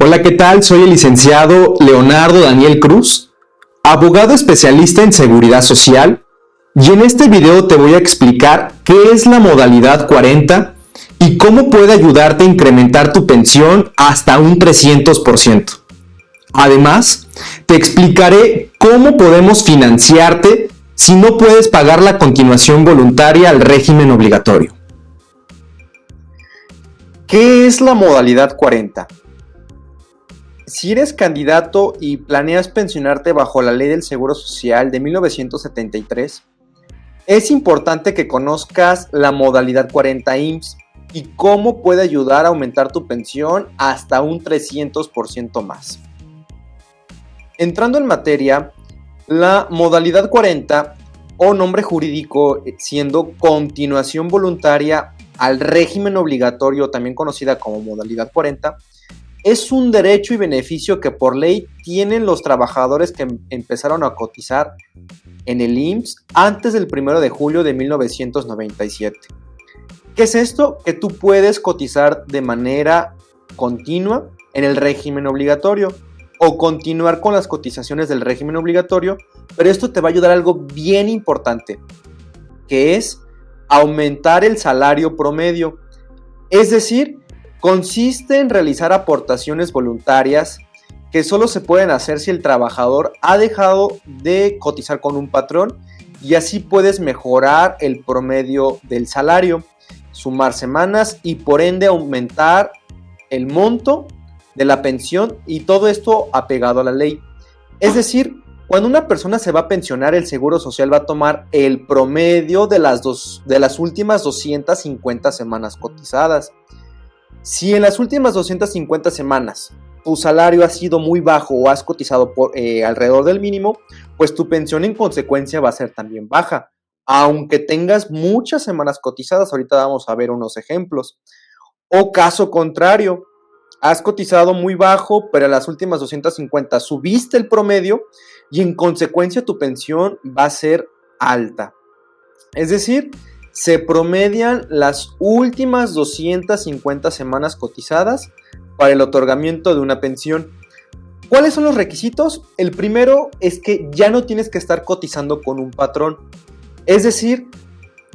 Hola, ¿qué tal? Soy el licenciado Leonardo Daniel Cruz, abogado especialista en seguridad social, y en este video te voy a explicar qué es la modalidad 40 y cómo puede ayudarte a incrementar tu pensión hasta un 300%. Además, te explicaré cómo podemos financiarte si no puedes pagar la continuación voluntaria al régimen obligatorio. ¿Qué es la modalidad 40? Si eres candidato y planeas pensionarte bajo la Ley del Seguro Social de 1973, es importante que conozcas la modalidad 40 IMSS y cómo puede ayudar a aumentar tu pensión hasta un 300% más. Entrando en materia, la modalidad 40, o nombre jurídico siendo continuación voluntaria al régimen obligatorio, también conocida como modalidad 40, es un derecho y beneficio que por ley tienen los trabajadores que empezaron a cotizar en el IMSS antes del 1 de julio de 1997. ¿Qué es esto? Que tú puedes cotizar de manera continua en el régimen obligatorio o continuar con las cotizaciones del régimen obligatorio, pero esto te va a ayudar a algo bien importante, que es aumentar el salario promedio. Es decir, consiste en realizar aportaciones voluntarias que solo se pueden hacer si el trabajador ha dejado de cotizar con un patrón, y así puedes mejorar el promedio del salario, sumar semanas y por ende aumentar el monto de la pensión, y todo esto apegado a la ley. Es decir, cuando una persona se va a pensionar, el Seguro Social va a tomar el promedio de las últimas 250 semanas cotizadas. Si en las últimas 250 semanas tu salario ha sido muy bajo o has cotizado alrededor del mínimo, pues tu pensión en consecuencia va a ser también baja, aunque tengas muchas semanas cotizadas. Ahorita vamos a ver unos ejemplos. O caso contrario, has cotizado muy bajo, pero en las últimas 250 subiste el promedio y en consecuencia tu pensión va a ser alta. Es decir, se promedian las últimas 250 semanas cotizadas para el otorgamiento de una pensión. ¿Cuáles son los requisitos? El primero es que ya no tienes que estar cotizando con un patrón. Es decir,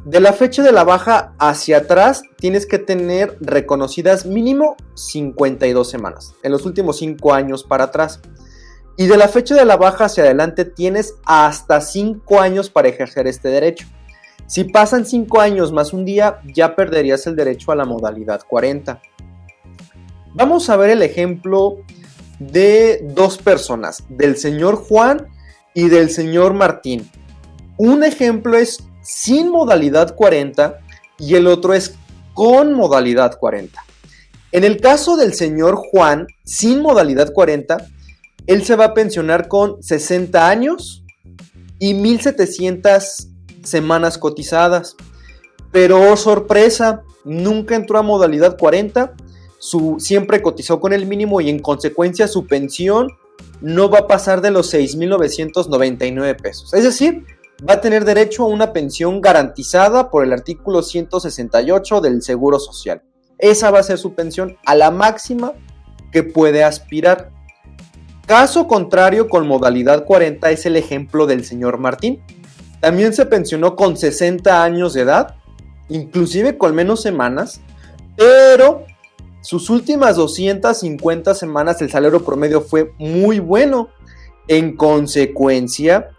de la fecha de la baja hacia atrás tienes que tener reconocidas mínimo 52 semanas, en los últimos 5 años para atrás. Y de la fecha de la baja hacia adelante tienes hasta 5 años para ejercer este derecho. Si pasan 5 años más un día, ya perderías el derecho a la modalidad 40. Vamos a ver el ejemplo de dos personas, del señor Juan y del señor Martín. Un ejemplo es sin modalidad 40 y el otro es con modalidad 40. En el caso del señor Juan, sin modalidad 40, él se va a pensionar con 60 años y 1,700 semanas cotizadas, pero oh, sorpresa, nunca entró a modalidad 40, siempre cotizó con el mínimo y en consecuencia su pensión no va a pasar de los 6,999 pesos. Es decir, va a tener derecho a una pensión garantizada por el artículo 168 del Seguro Social. Esa va a ser su pensión a la máxima que puede aspirar. Caso contrario, con modalidad 40 es el ejemplo del señor Martín. También se pensionó con 60 años de edad, inclusive con menos semanas, pero sus últimas 250 semanas el salario promedio fue muy bueno. En consecuencia,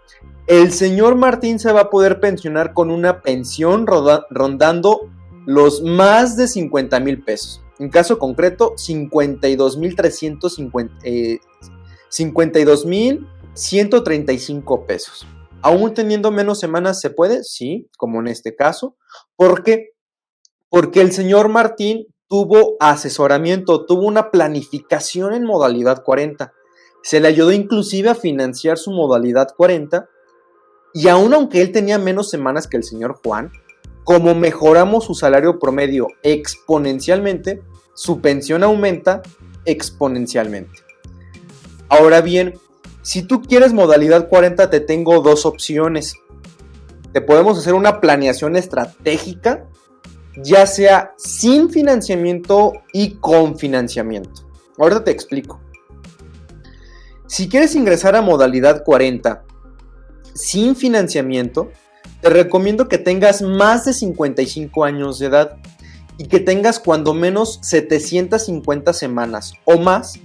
el señor Martín se va a poder pensionar con una pensión rondando los más de 50,000 pesos. En caso concreto, 52,135 pesos. ¿Aún teniendo menos semanas se puede? Sí, como en este caso. ¿Por qué? Porque el señor Martín tuvo asesoramiento, tuvo una planificación en modalidad 40. Se le ayudó inclusive a financiar su modalidad 40. Y aún aunque él tenía menos semanas que el señor Juan, como mejoramos su salario promedio exponencialmente, su pensión aumenta exponencialmente. Ahora bien, si tú quieres modalidad 40, te tengo dos opciones. Te podemos hacer una planeación estratégica, ya sea sin financiamiento y con financiamiento. Ahorita te explico. Si quieres ingresar a modalidad 40 sin financiamiento, te recomiendo que tengas más de 55 años de edad y que tengas cuando menos 750 semanas o más.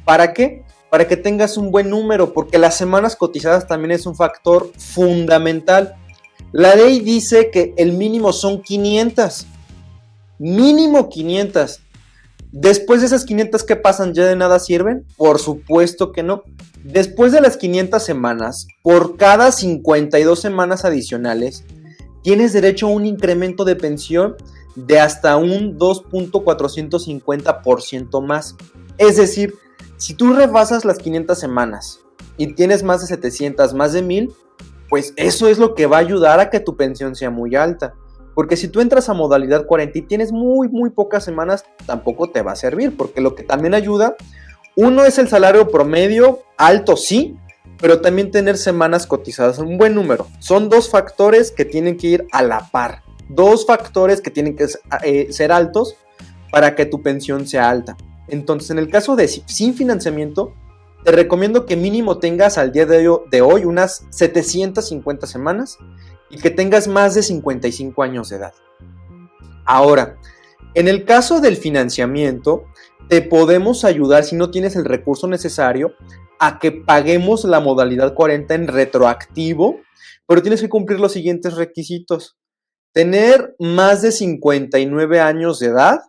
¿Para qué? Para que tengas un buen número, porque las semanas cotizadas también es un factor fundamental. La ley dice que el mínimo son 500. Mínimo 500. Después de esas 500, ¿qué pasan? ¿Ya de nada sirven? Por supuesto que no. Después de las 500 semanas, por cada 52 semanas adicionales, tienes derecho a un incremento de pensión de hasta un 2.450% más. Es decir, si tú rebasas las 500 semanas y tienes más de 700, más de 1000, pues eso es lo que va a ayudar a que tu pensión sea muy alta. Porque si tú entras a modalidad 40 y tienes muy pocas semanas, tampoco te va a servir, porque lo que también ayuda, uno es el salario promedio, alto sí, pero también tener semanas cotizadas, un buen número. Son dos factores que tienen que ir a la par, dos factores que tienen que ser altos para que tu pensión sea alta. Entonces, en el caso de sin financiamiento, te recomiendo que mínimo tengas al día de hoy unas 750 semanas y que tengas más de 55 años de edad. Ahora, en el caso del financiamiento, te podemos ayudar si no tienes el recurso necesario a que paguemos la modalidad 40 en retroactivo, pero tienes que cumplir los siguientes requisitos: tener más de 59 años de edad,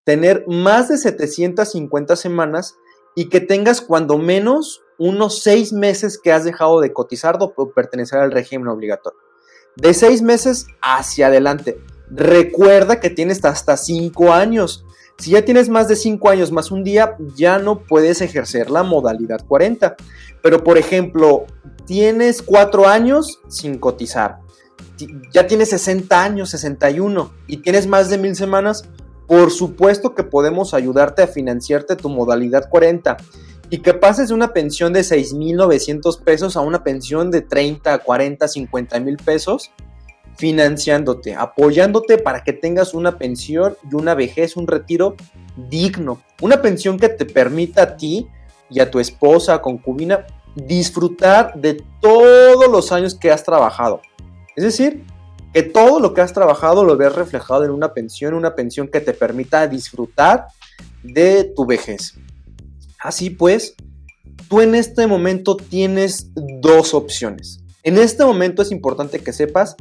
tener más de 750 semanas y que tengas cuando menos unos 6 meses que has dejado de cotizar o pertenecer al régimen obligatorio. De 6 meses hacia adelante. Recuerda que tienes hasta 5 años. Si ya tienes más de 5 años más un día, ya no puedes ejercer la modalidad 40. Pero, por ejemplo, tienes 4 años sin cotizar. Ya tienes 60 años, 61, y tienes más de 1000 semanas. Por supuesto que podemos ayudarte a financiarte tu modalidad 40 y que pases de una pensión de 6,900 pesos a una pensión de 30, 40, 50 mil pesos, financiándote, apoyándote para que tengas una pensión y una vejez, un retiro digno. Una pensión que te permita a ti y a tu esposa, concubina, disfrutar de todos los años que has trabajado. Es decir, que todo lo que has trabajado lo veas reflejado en una pensión que te permita disfrutar de tu vejez. Así pues, tú en este momento tienes dos opciones. En este momento es importante que sepas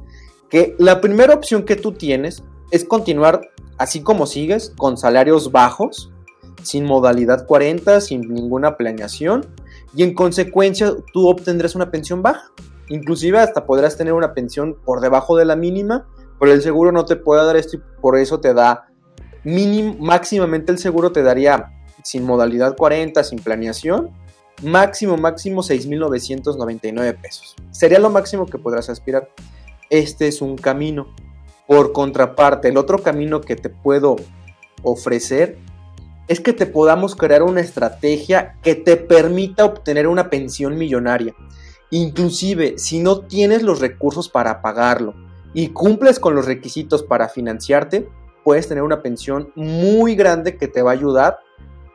que la primera opción que tú tienes es continuar así como sigues, con salarios bajos, sin modalidad 40, sin ninguna planeación, y en consecuencia tú obtendrás una pensión baja. Inclusive hasta podrás tener una pensión por debajo de la mínima, pero el seguro no te puede dar esto y por eso te da máximamente el seguro te daría sin modalidad 40, sin planeación, máximo 6,999 pesos. Sería lo máximo que podrás aspirar. Este es un camino. Por contraparte, el otro camino que te puedo ofrecer es que te podamos crear una estrategia que te permita obtener una pensión millonaria. Inclusive, si no tienes los recursos para pagarlo y cumples con los requisitos para financiarte, puedes tener una pensión muy grande que te va a ayudar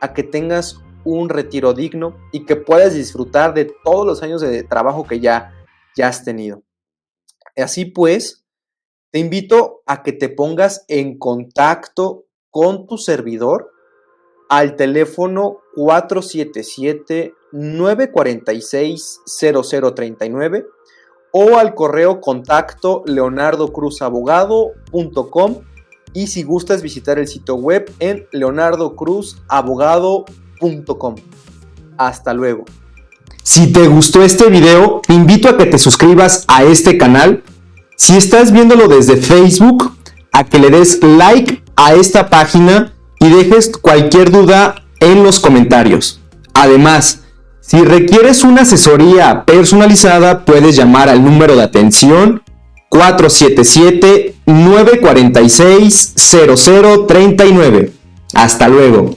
a que tengas un retiro digno y que puedas disfrutar de todos los años de trabajo que ya has tenido. Así pues, te invito a que te pongas en contacto con tu servidor al teléfono 477-946-0039 o al correo contacto leonardocruzabogado.com, y si gustas visitar el sitio web en leonardocruzabogado.com. Hasta luego. Si te gustó este video, te invito a que te suscribas a este canal. Si estás viéndolo desde Facebook, a que le des like a esta página y dejes cualquier duda en los comentarios. Además, si requieres una asesoría personalizada, puedes llamar al número de atención 477-946-0039. Hasta luego.